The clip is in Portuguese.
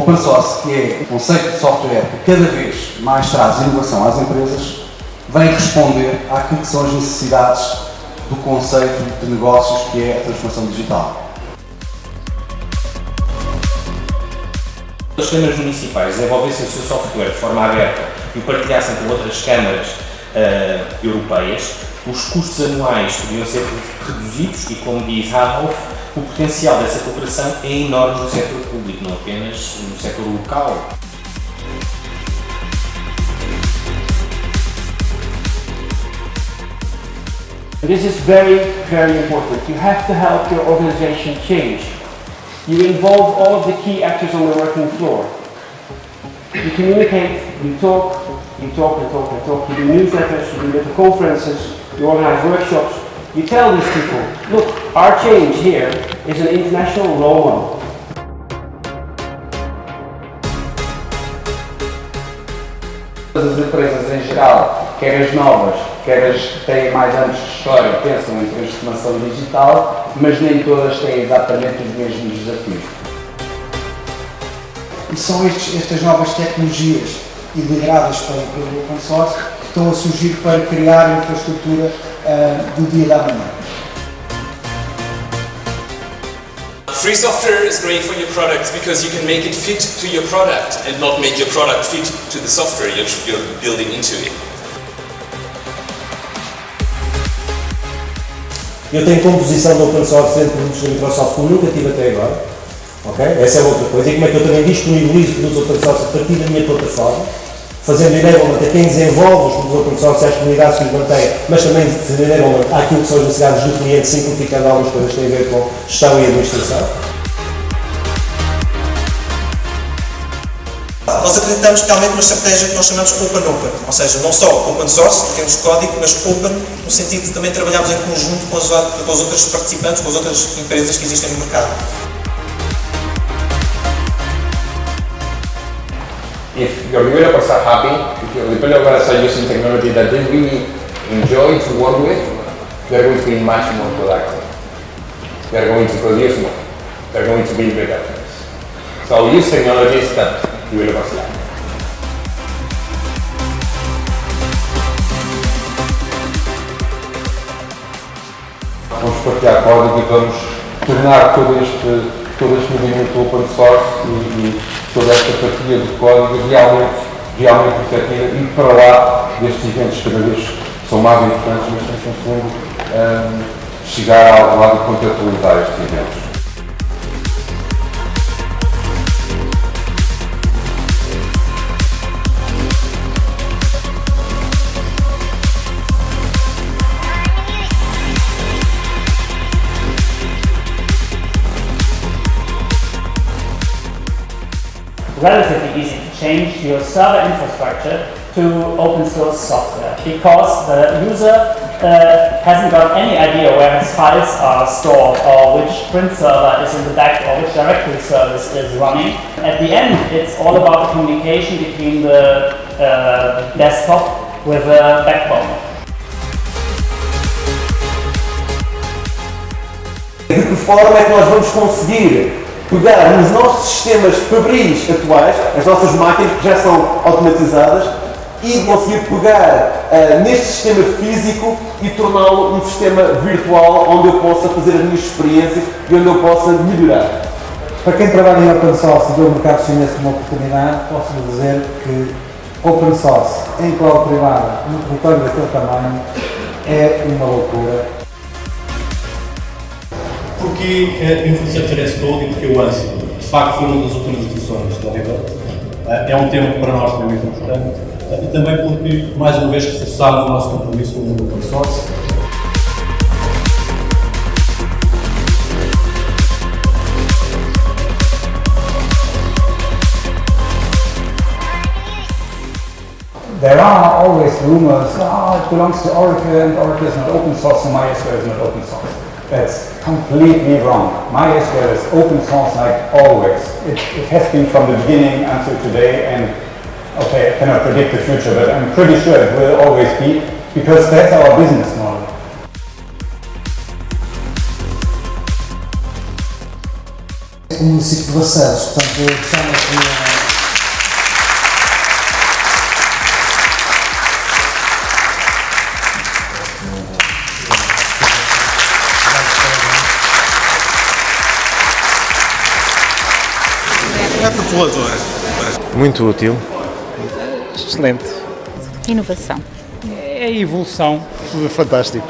open source, que é o conceito de software que cada vez mais traz inovação às empresas, vem responder àquilo que são as necessidades do conceito de negócios que é a transformação digital. Os câmaras municipais desenvolvessem o seu software de forma aberta e o partilhassem com outras câmaras europeias, os custos anuais podiam ser reduzidos e, como diz Hamhoff, o potencial dessa cooperação é enorme no setor público, não apenas no setor local. This is very, very important. You have to help your organization change. You involve all of the key actors on the working floor. You communicate, you talk, you talk, you talk, you talk. You do newsletters, you do little conferences, you organize workshops. You tell these people, look, our change here is an international role model. As empresas em geral, quer as novas, quer as que têm mais anos de história, pensam em transformação digital, mas nem todas têm exatamente os mesmos desafios. E são estas novas tecnologias lideradas pelo open source que estão a surgir para criar a infraestrutura do dia da manhã. Free software is great for your products because you can make it fit to your product and not make your product fit to the software you're building into it. Eu tenho composição de open source dentro do Microsoft como nunca tive até agora. Okay? Essa é outra coisa. E como é que eu também disponibilizo produtos open source a partir da minha plataforma, fazendo enablement a quem desenvolve os produtos open source e às comunidades que os mantêm, mas também fazendo enablement àquilo que são as necessidades do cliente, simplificando algumas coisas que têm a ver com gestão e administração. Nós acreditamos realmente numa estratégia que nós chamamos de Open, ou seja, não só Open Source, em termos de código, mas Open no sentido de também trabalharmos em conjunto com os outros participantes, com as outras empresas que existem no mercado. If your developers are happy, if your developers are using technology that they really enjoy to work with, they are going to be much more productive. They are going to produce more. They are going to build better things. So use technologies that developers like. Vamos partilhar código e vamos tornar todo este movimento open source e toda esta partilha de código realmente efetiva e para lá destes eventos cada vez são mais importantes, mas temos no fundo chegar ao lado de contextualizar estes eventos. Relatively easy to change your server infrastructure to open source software because the user hasn't got any idea where his files are stored or which print server is in the back or which directory service is running. At the end, it's all about the communication between the desktop with the backbone. De que forma é que nós vamos conseguir pegar nos nossos sistemas fabris atuais, as nossas máquinas que já são automatizadas, e conseguir pegar neste sistema físico e torná-lo um sistema virtual onde eu possa fazer as minhas experiências e onde eu possa melhorar. Para quem trabalha em open source e vê o mercado chinês como uma oportunidade, posso dizer que open source em cloud privada, no território daquele tamanho, é uma loucura. Porque a infrastructure as code e porque o ANSI, de facto, foi uma das últimas edições da Rebel. É um tema que para nós foi muito importante e também porque, mais uma vez, reforçámos o nosso compromisso com o mundo open source. There are always rumors, it belongs to Oracle and Oracle is not open source and MySQL is not open source. That's completely wrong. MySQL is open source like always. It has been from the beginning until today, and okay, I cannot predict the future, but I'm pretty sure it will always be, because that's our business model. Um município de Barcelos, portanto, Muito útil. Excelente. Inovação. É evolução. Fantástico.